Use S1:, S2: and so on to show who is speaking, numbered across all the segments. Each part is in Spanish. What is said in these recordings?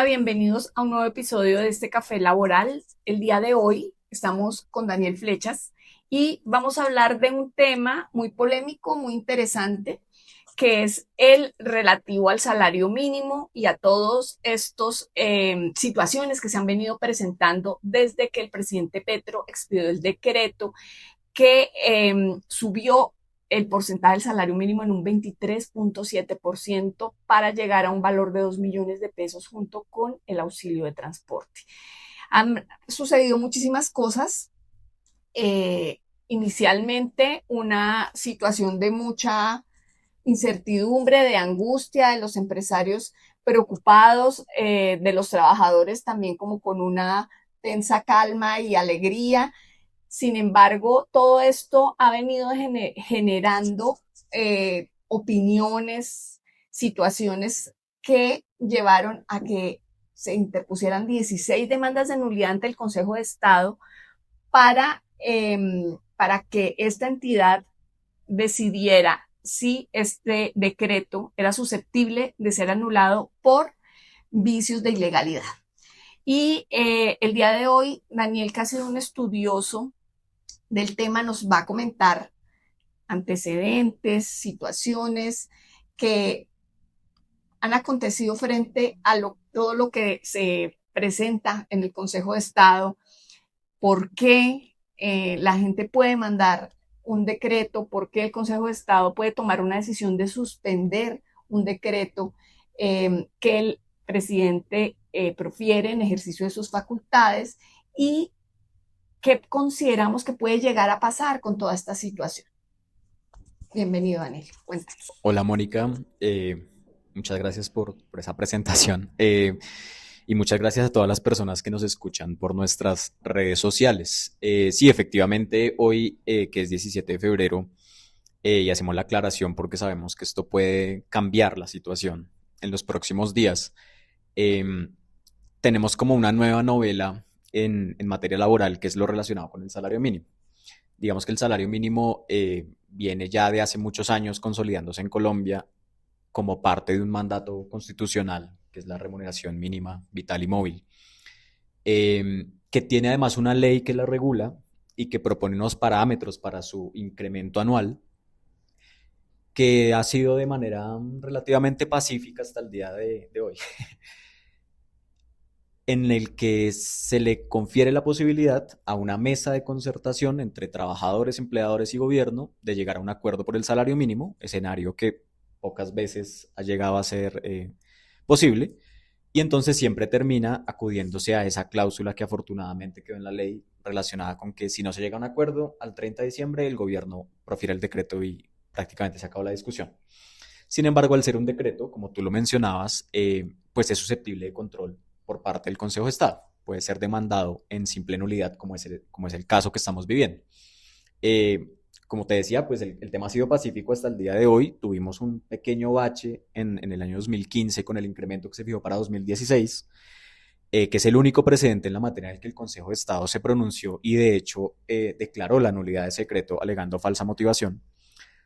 S1: Hola, bienvenidos a un nuevo episodio de este Café Laboral. El día de hoy estamos con Daniel Flechas y vamos a hablar de un tema muy polémico, muy interesante, que es el relativo al salario mínimo y a todos estos situaciones que se han venido presentando desde que el presidente Petro expidió el decreto que subió el porcentaje del salario mínimo en un 23.7% para llegar a un valor de 2 millones de pesos junto con el auxilio de transporte. Han sucedido muchísimas cosas. Inicialmente una situación de mucha incertidumbre, de angustia de los empresarios preocupados, de los trabajadores también como con una tensa calma y alegría. Sin embargo, todo esto ha venido generando opiniones, situaciones que llevaron a que se interpusieran 16 demandas de nulidad ante el Consejo de Estado para que esta entidad decidiera si este decreto era susceptible de ser anulado por vicios de ilegalidad. Y el día de hoy, Daniel, que ha sido un estudioso del tema, nos va a comentar antecedentes, situaciones que han acontecido frente a todo lo que se presenta en el Consejo de Estado, por qué la gente puede mandar un decreto, por qué el Consejo de Estado puede tomar una decisión de suspender un decreto que el presidente profiere en ejercicio de sus facultades y qué consideramos que puede llegar a pasar con toda esta situación. Bienvenido, Daniel. Cuéntanos.
S2: Hola Mónica, muchas gracias por esa presentación y muchas gracias a todas las personas que nos escuchan por nuestras redes sociales. Sí, efectivamente, hoy que es 17 de febrero y hacemos la aclaración porque sabemos que esto puede cambiar la situación en los próximos días. eh, Tenemos como una nueva novela en materia laboral que es lo relacionado con el salario mínimo. Digamos que el salario mínimo viene ya de hace muchos años consolidándose en Colombia como parte de un mandato constitucional, que es la remuneración mínima vital y móvil, que tiene además una ley que la regula y que propone unos parámetros para su incremento anual, que ha sido de manera relativamente pacífica hasta el día de hoy, en el que se le confiere la posibilidad a una mesa de concertación entre trabajadores, empleadores y gobierno de llegar a un acuerdo por el salario mínimo, escenario que pocas veces ha llegado a ser posible, y entonces siempre termina acudiéndose a esa cláusula que afortunadamente quedó en la ley relacionada con que si no se llega a un acuerdo al 30 de diciembre el gobierno profiere el decreto y prácticamente se acabó la discusión. Sin embargo, al ser un decreto, como tú lo mencionabas, pues es susceptible de control por parte del Consejo de Estado. Puede ser demandado en simple nulidad, como es el caso que estamos viviendo. Eh, Como te decía, pues el tema ha sido pacífico hasta el día de hoy. Tuvimos un pequeño bache en el año 2015 con el incremento que se fijó para 2016, que es el único precedente en la materia en el que el Consejo de Estado se pronunció y de hecho declaró la nulidad de secreto alegando falsa motivación.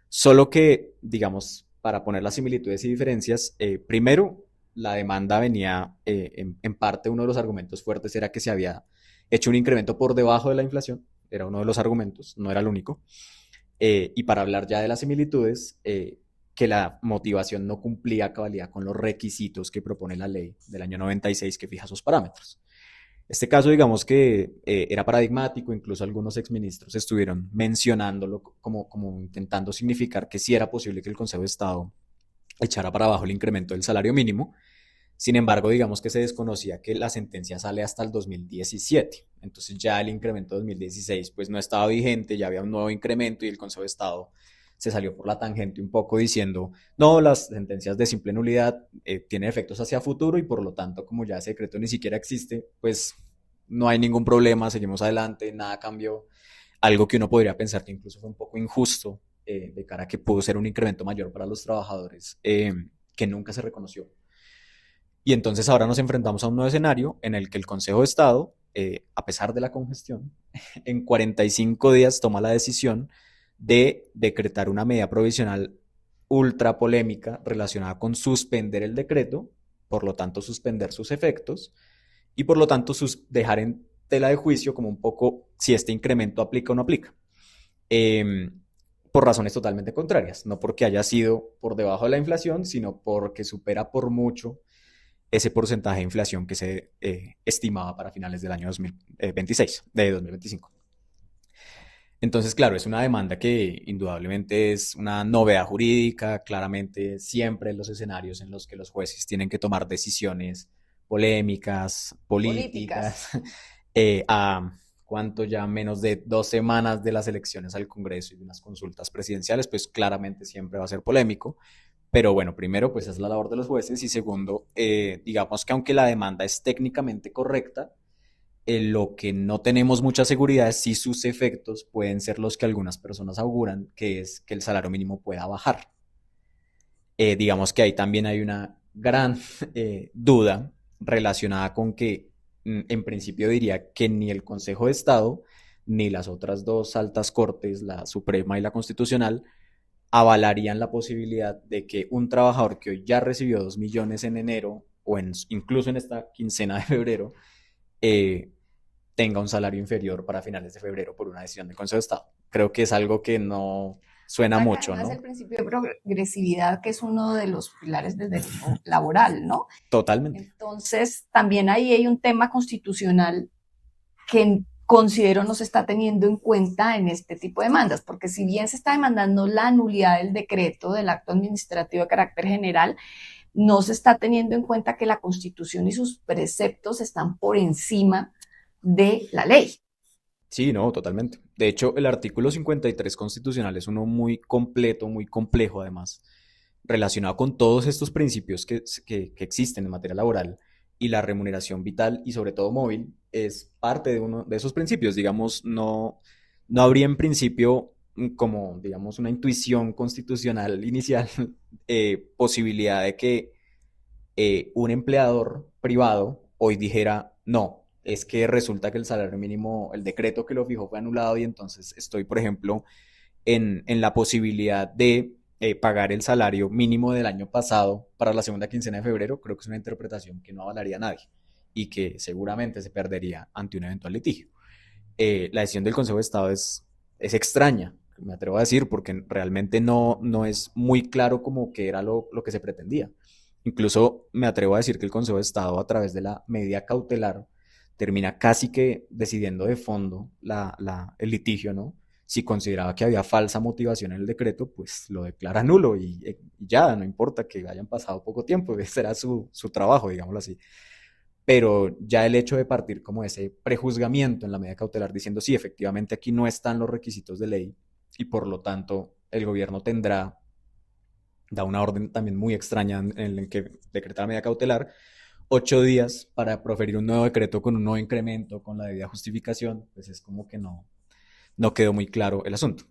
S2: Solo que, digamos, para poner las similitudes y diferencias, primero, la demanda venía, en parte, uno de los argumentos fuertes era que se había hecho un incremento por debajo de la inflación, era uno de los argumentos, no era el único. Y para hablar ya de las similitudes, que la motivación no cumplía a cabalidad con los requisitos que propone la ley del año 96 que fija esos parámetros. Este caso, digamos que era paradigmático, incluso algunos exministros estuvieron mencionándolo como intentando significar que sí era posible que el Consejo de Estado echara para abajo el incremento del salario mínimo. Sin embargo, digamos que se desconocía que la sentencia sale hasta el 2017. Entonces ya el incremento de 2016 pues no estaba vigente, ya había un nuevo incremento y el Consejo de Estado se salió por la tangente un poco diciendo, no, las sentencias de simple nulidad tienen efectos hacia futuro y por lo tanto, como ya ese decreto ni siquiera existe, pues no hay ningún problema, seguimos adelante, nada cambió. Algo que uno podría pensar que incluso fue un poco injusto de cara a que pudo ser un incremento mayor para los trabajadores, que nunca se reconoció. Y entonces ahora nos enfrentamos a un nuevo escenario en el que el Consejo de Estado, a pesar de la congestión, en 45 días toma la decisión de decretar una medida provisional ultra polémica relacionada con suspender el decreto por lo tanto suspender sus efectos y por lo tanto dejar en tela de juicio como un poco si este incremento aplica o no aplica. Eh, por razones totalmente contrarias, no porque haya sido por debajo de la inflación, sino porque supera por mucho ese porcentaje de inflación que se estimaba para finales del año 2026, de 2025. Entonces, claro, es una demanda que indudablemente es una novedad jurídica, claramente siempre en los escenarios en los que los jueces tienen que tomar decisiones polémicas, políticas,
S1: políticas.
S2: a cuánto ya menos de 2 semanas de las elecciones al Congreso y de unas consultas presidenciales, pues claramente siempre va a ser polémico. Pero bueno, primero, pues es la labor de los jueces y segundo, digamos que aunque la demanda es técnicamente correcta, lo que no tenemos mucha seguridad es si sus efectos pueden ser los que algunas personas auguran, que es que el salario mínimo pueda bajar. Digamos que ahí también hay una gran duda relacionada con que, en principio diría que ni el Consejo de Estado, ni las otras dos altas cortes, la Suprema y la Constitucional, avalarían la posibilidad de que un trabajador que hoy ya recibió 2 millones en enero o incluso en esta quincena de febrero, eh, tenga un salario inferior para finales de febrero por una decisión del Consejo de Estado. Creo que es algo que no suena
S1: Que
S2: mucho,
S1: además el
S2: ¿no?
S1: principio de progresividad, que es uno de los pilares del derecho laboral, ¿no?
S2: Totalmente.
S1: Entonces, también ahí hay un tema constitucional que considero no se está teniendo en cuenta en este tipo de demandas, porque si bien se está demandando la nulidad del decreto, del acto administrativo de carácter general, no se está teniendo en cuenta que la Constitución y sus preceptos están por encima de la ley.
S2: Sí, no, totalmente. De hecho, el artículo 53 constitucional es uno muy completo, muy complejo además, relacionado con todos estos principios que existen en materia laboral y la remuneración vital y sobre todo móvil es parte de uno de esos principios. Digamos, no habría en principio como, digamos, una intuición constitucional inicial, posibilidad de que un empleador privado hoy dijera, no, es que resulta que el salario mínimo, el decreto que lo fijó fue anulado y entonces estoy, por ejemplo, en la posibilidad de pagar el salario mínimo del año pasado para la segunda quincena de febrero. Creo que es una interpretación que no avalaría a nadie y que seguramente se perdería ante un eventual litigio. La decisión del Consejo de Estado es extraña, me atrevo a decir, porque realmente no es muy claro como que era lo que se pretendía. Incluso me atrevo a decir que el Consejo de Estado, a través de la medida cautelar, termina casi que decidiendo de fondo el litigio, ¿no? Si consideraba que había falsa motivación en el decreto, pues lo declara nulo y ya, no importa que hayan pasado poco tiempo, ese era su trabajo, digámoslo así. Pero ya el hecho de partir como ese prejuzgamiento en la medida cautelar diciendo sí, efectivamente aquí no están los requisitos de ley y por lo tanto el gobierno da una orden también muy extraña en el que decreta la medida cautelar, 8 días para proferir un nuevo decreto con un nuevo incremento, con la debida justificación, pues es como que no quedó muy claro el asunto.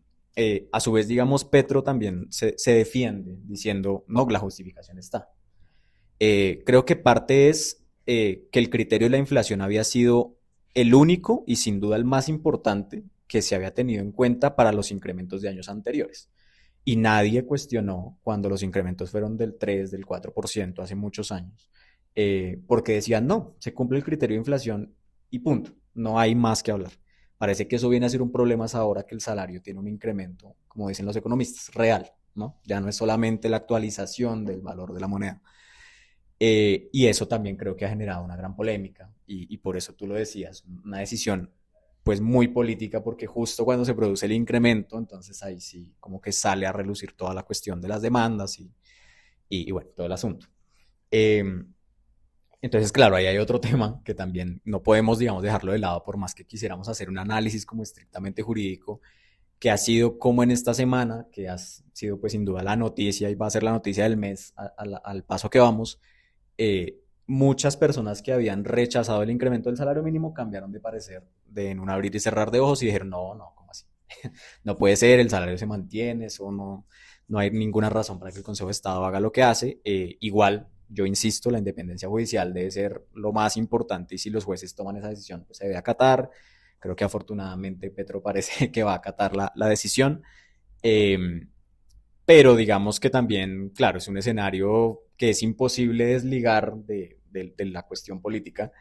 S2: A su vez, digamos, Petro también se defiende diciendo, no, la justificación está. Creo que parte es que el criterio de la inflación había sido el único y sin duda el más importante que se había tenido en cuenta para los incrementos de años anteriores. Y nadie cuestionó cuando los incrementos fueron del 3, del 4% hace muchos años, porque decían, no, se cumple el criterio de inflación y punto, no hay más que hablar. Parece que eso viene a ser un problema ahora que el salario tiene un incremento, como dicen los economistas, real, ¿no? Ya no es solamente la actualización del valor de la moneda. Y eso también creo que ha generado una gran polémica y por eso tú lo decías, una decisión pues muy política porque justo cuando se produce el incremento, entonces ahí sí como que sale a relucir toda la cuestión de las demandas y bueno, todo el asunto. Eh, entonces, claro, ahí hay otro tema que también no podemos, digamos, dejarlo de lado por más que quisiéramos hacer un análisis como estrictamente jurídico, que ha sido como en esta semana, que ha sido pues sin duda la noticia y va a ser la noticia del mes al paso que vamos, muchas personas que habían rechazado el incremento del salario mínimo cambiaron de parecer en un abrir y cerrar de ojos y dijeron, no, no, ¿cómo así? No puede ser, el salario se mantiene, eso no hay ninguna razón para que el Consejo de Estado haga lo que hace. Igual, yo insisto, la independencia judicial debe ser lo más importante y si los jueces toman esa decisión, pues se debe acatar. Creo que afortunadamente Petro parece que va a acatar la decisión. Eh, pero digamos que también, claro, es un escenario que es imposible desligar de la cuestión política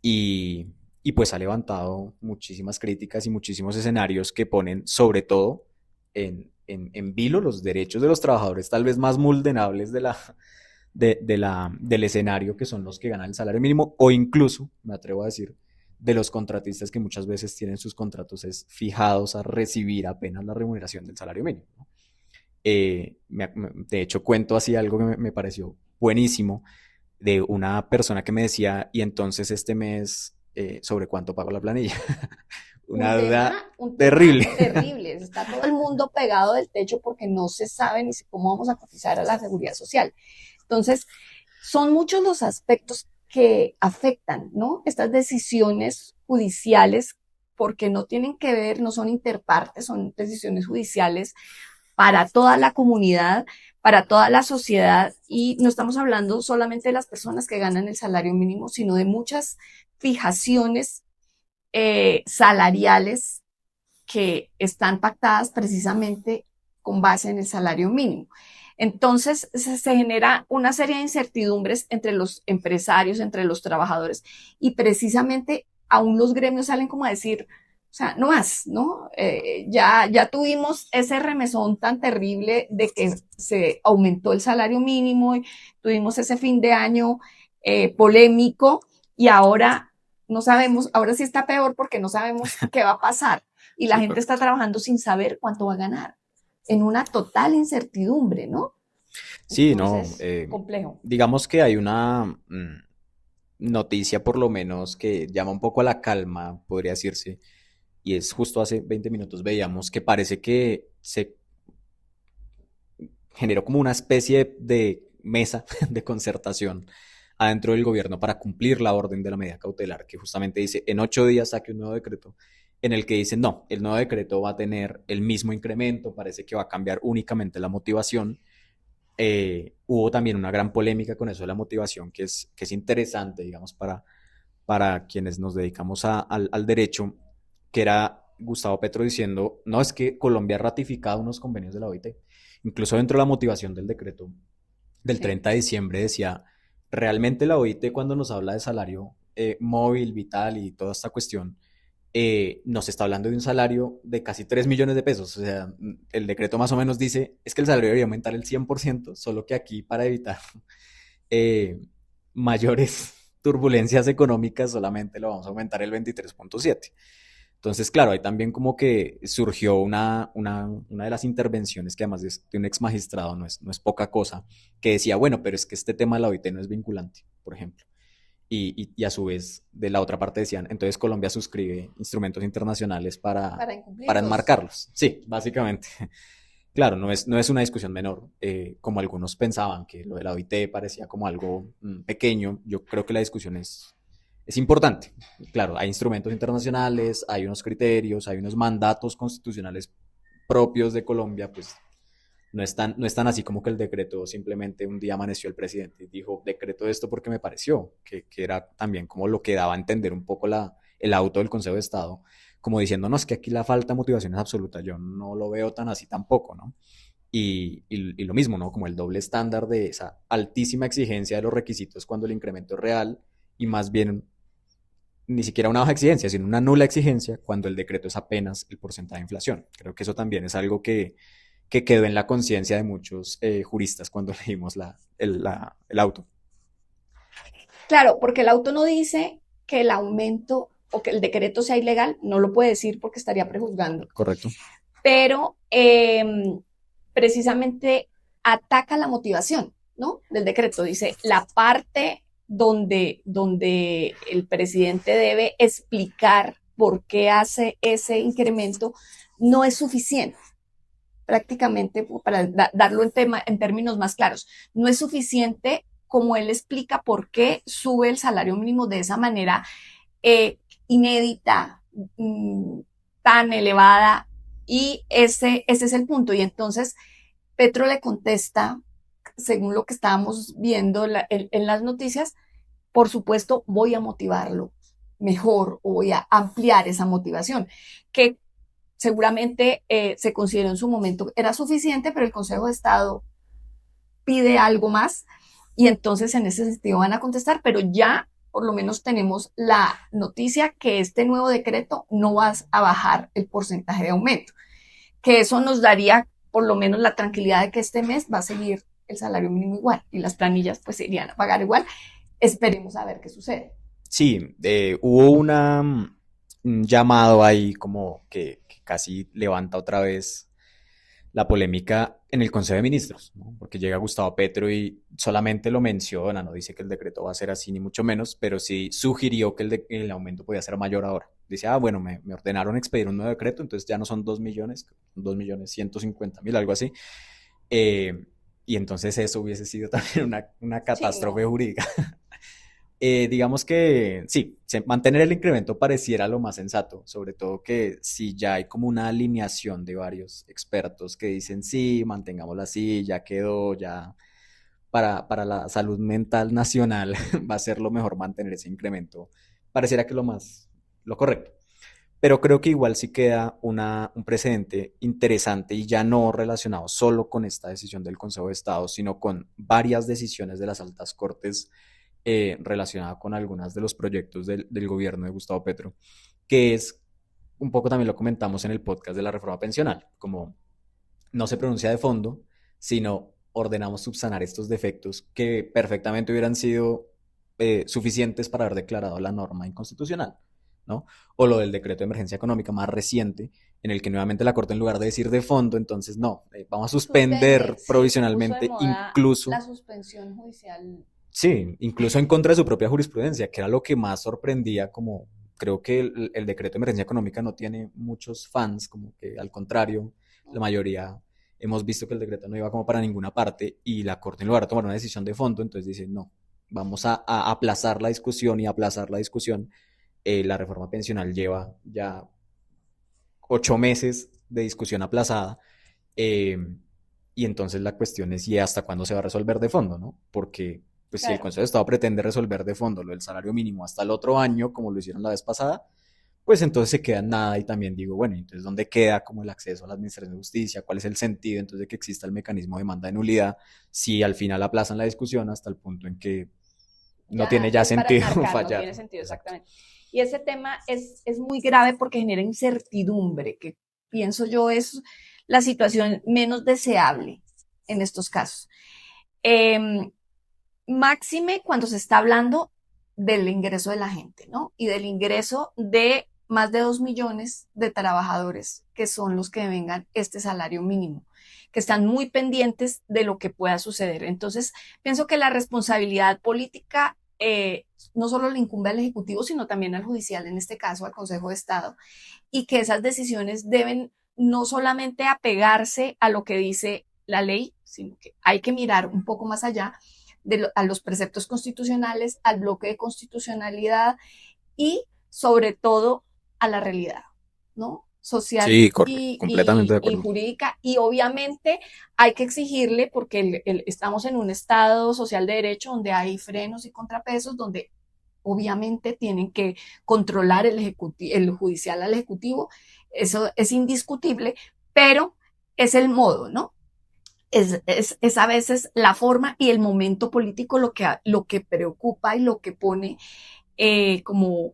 S2: y pues ha levantado muchísimas críticas y muchísimos escenarios que ponen sobre todo en vilo los derechos de los trabajadores tal vez más vulnerables del escenario, que son los que ganan el salario mínimo, o incluso, me atrevo a decir, de los contratistas que muchas veces tienen sus contratos es fijados a recibir apenas la remuneración del salario mínimo, ¿no? De hecho, cuento así algo que me pareció buenísimo de una persona que me decía, y entonces este mes, ¿sobre cuánto pago la planilla? Una duda
S1: Un tema
S2: terrible.
S1: terrible. Está todo el mundo pegado del techo porque no se sabe ni cómo vamos a cotizar a la seguridad social. Entonces, son muchos los aspectos que afectan, ¿no? Estas decisiones judiciales, porque no tienen que ver, no son interpartes, son decisiones judiciales para toda la comunidad, para toda la sociedad, y no estamos hablando solamente de las personas que ganan el salario mínimo, sino de muchas fijaciones salariales que están pactadas precisamente con base en el salario mínimo. Entonces se genera una serie de incertidumbres entre los empresarios, entre los trabajadores, y precisamente aún los gremios salen como a decir, o sea, no más, ¿no? Ya tuvimos ese remesón tan terrible de que se aumentó el salario mínimo y tuvimos ese fin de año polémico y ahora no sabemos, ahora sí está peor porque no sabemos qué va a pasar y la gente está trabajando sin saber cuánto va a ganar, en una total incertidumbre, ¿no?
S2: Sí, no,
S1: Entonces, complejo.
S2: digamos que hay una noticia por lo menos que llama un poco a la calma, podría decirse, y es justo hace 20 minutos veíamos que parece que se generó como una especie de mesa de concertación adentro del gobierno para cumplir la orden de la medida cautelar, que justamente dice en 8 días saque un nuevo decreto en el que dice no, el nuevo decreto va a tener el mismo incremento, parece que va a cambiar únicamente la motivación. Hubo también una gran polémica con eso de la motivación, que es interesante, digamos, para quienes nos dedicamos al derecho, que era Gustavo Petro diciendo, no, es que Colombia ha ratificado unos convenios de la OIT. Incluso dentro de la motivación del decreto del
S1: Sí.
S2: 30 de diciembre decía, realmente la OIT cuando nos habla de salario móvil, vital y toda esta cuestión, nos está hablando de un salario de casi 3 millones de pesos. O sea, el decreto más o menos dice, es que el salario debería aumentar el 100%, solo que aquí para evitar eh, mayores turbulencias económicas solamente lo vamos a aumentar el 23.7. Entonces, claro, ahí también como que surgió una de las intervenciones que además de un ex magistrado no es poca cosa, que decía, bueno, pero es que este tema de la OIT no es vinculante, por ejemplo. Y a su vez, de la otra parte decían, entonces Colombia suscribe instrumentos internacionales
S1: Para
S2: para
S1: incumplirlos.
S2: enmarcarlos. Sí, básicamente. Claro, no es una discusión menor, como algunos pensaban, que lo de la OIT parecía como algo pequeño. Yo creo que la discusión es importante. Claro, hay instrumentos internacionales, hay unos criterios, hay unos mandatos constitucionales propios de Colombia, pues no es tan así como que el decreto simplemente un día amaneció el presidente y dijo, decreto esto porque me pareció, que era también como lo que daba a entender un poco el auto del Consejo de Estado, como diciendo, no, es que aquí la falta de motivación es absoluta, yo no lo veo tan así tampoco, ¿no? Y lo mismo, ¿no? Como el doble estándar de esa altísima exigencia de los requisitos cuando el incremento es real y más bien ni siquiera una baja exigencia, sino una nula exigencia cuando el decreto es apenas el porcentaje de inflación. Creo que eso también es algo que quedó en la conciencia de muchos juristas cuando leímos el auto.
S1: Claro, porque el auto no dice que el aumento o que el decreto sea ilegal, no lo puede decir porque estaría prejuzgando,
S2: Correcto.
S1: pero precisamente ataca la motivación, ¿no? Del decreto. Dice, la parte donde el presidente debe explicar por qué hace ese incremento no es suficiente. Prácticamente, para darlo en términos más claros, no es suficiente como él explica por qué sube el salario mínimo de esa manera inédita, mmm, tan elevada, y ese es el punto. Y entonces Petro le contesta, según lo que estábamos viendo en las noticias, por supuesto voy a motivarlo mejor o voy a ampliar esa motivación, que seguramente se consideró en su momento era suficiente, pero el Consejo de Estado pide algo más y entonces en ese sentido van a contestar, pero ya por lo menos tenemos la noticia que este nuevo decreto no va a bajar el porcentaje de aumento, que eso nos daría por lo menos la tranquilidad de que este mes va a seguir el salario mínimo igual y las planillas pues se irían a pagar igual. Esperemos a ver qué sucede.
S2: Sí, hubo un llamado ahí como que casi levanta otra vez la polémica en el Consejo de Ministros, ¿no? Porque llega Gustavo Petro y solamente lo menciona, no dice que el decreto va a ser así ni mucho menos, pero sí sugirió que el aumento podía ser mayor ahora. Dice, bueno, me ordenaron expedir un nuevo decreto, entonces ya no son 2 millones, 2.150.000, algo así. Eh, y entonces eso hubiese sido también una
S1: Sí,
S2: catástrofe
S1: no.
S2: jurídica. Digamos que sí, mantener el incremento pareciera lo más sensato, sobre todo que si ya hay como una alineación de varios expertos que dicen sí, mantengámoslo así, ya quedó, ya para la salud mental nacional va a ser lo mejor mantener ese incremento, pareciera que lo correcto. Pero creo que igual sí queda un precedente interesante y ya no relacionado solo con esta decisión del Consejo de Estado, sino con varias decisiones de las altas cortes relacionada con algunos de los proyectos del gobierno de Gustavo Petro, que es un poco también lo comentamos en el podcast de la reforma pensional, como no se pronuncia de fondo, sino ordenamos subsanar estos defectos que perfectamente hubieran sido suficientes para haber declarado la norma inconstitucional, ¿no? O lo del decreto de emergencia económica más reciente, en el que nuevamente la Corte, en lugar de decir de fondo, entonces no, vamos a
S1: Suspende,
S2: suspender
S1: sí, se puso de
S2: provisionalmente,
S1: moda la
S2: incluso
S1: suspensión judicial.
S2: sí, incluso en contra de su propia jurisprudencia, que era lo que más sorprendía, como creo que el decreto de emergencia económica no tiene muchos fans, como que al contrario, la mayoría hemos visto que el decreto no iba como para ninguna parte y la Corte en lugar de tomar una decisión de fondo, entonces dice, no, vamos a aplazar la discusión y aplazar la discusión. La reforma pensional lleva ya 8 meses de discusión aplazada. eh, y entonces la cuestión es, ¿y hasta cuándo se va a resolver de fondo, no? Porque pues si el
S1: Claro.
S2: Consejo de Estado pretende resolver de fondo lo del salario mínimo hasta el otro año, como lo hicieron la vez pasada, pues entonces se queda en nada y también digo, bueno, entonces ¿dónde queda como el acceso a la Administración de Justicia? ¿Cuál es el sentido entonces de que exista el mecanismo de demanda de nulidad si al final aplazan la discusión hasta el punto en que no tiene
S1: Ya
S2: ya
S1: es para
S2: sentido
S1: enmarcar, no tiene
S2: fallar?
S1: sentido
S2: Exacto.
S1: exactamente. Y ese tema es muy grave porque genera incertidumbre, que pienso yo es la situación menos deseable en estos casos. Eh, Máxime cuando se está hablando del ingreso de la gente, ¿no? Y del ingreso de más de 2 millones de trabajadores que son los que devengan este salario mínimo, que están muy pendientes de lo que pueda suceder. Entonces, pienso que la responsabilidad política no solo le incumbe al Ejecutivo, sino también al Judicial, en este caso al Consejo de Estado, y que esas decisiones deben no solamente apegarse a lo que dice la ley, sino que hay que mirar un poco más allá a los preceptos constitucionales, al bloque de constitucionalidad y sobre todo a la realidad, ¿no? Social
S2: Sí, completamente de
S1: y
S2: acuerdo.
S1: jurídica. Y obviamente hay que exigirle, porque estamos en un Estado social de derecho donde hay frenos y contrapesos, donde obviamente tienen que controlar el judicial al ejecutivo, eso es indiscutible, pero es el modo, ¿no? Es a veces la forma y el momento político lo que preocupa y lo que pone como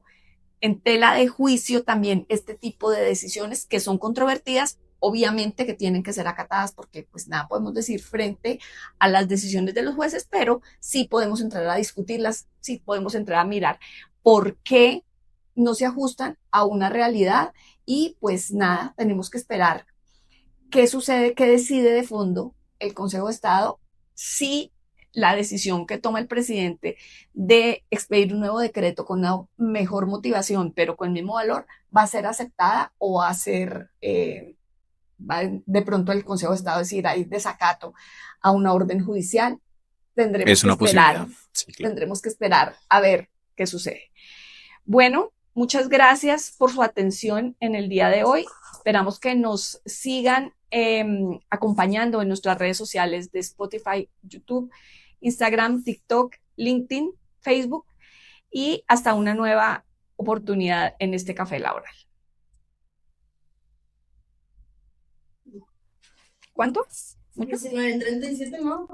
S1: en tela de juicio también este tipo de decisiones que son controvertidas, obviamente que tienen que ser acatadas porque pues nada podemos decir frente a las decisiones de los jueces, pero sí podemos entrar a discutirlas, sí podemos entrar a mirar por qué no se ajustan a una realidad y pues nada, tenemos que esperar qué sucede, qué decide de fondo el Consejo de Estado si la decisión que toma el presidente de expedir un nuevo decreto con una mejor motivación, pero con el mismo valor, va a ser aceptada o va a ser, va de pronto el Consejo de Estado decir, hay desacato a una orden judicial. Tendremos
S2: Es
S1: que
S2: una
S1: esperar,
S2: posibilidad, sí, claro.
S1: tendremos que esperar a ver qué sucede. Bueno, muchas gracias por su atención en el día de hoy. Esperamos que nos sigan acompañando en nuestras redes sociales de Spotify, YouTube, Instagram, TikTok, LinkedIn, Facebook y hasta una nueva oportunidad en este café laboral. ¿Cuánto? ¿Mucho? 19:37, ¿no?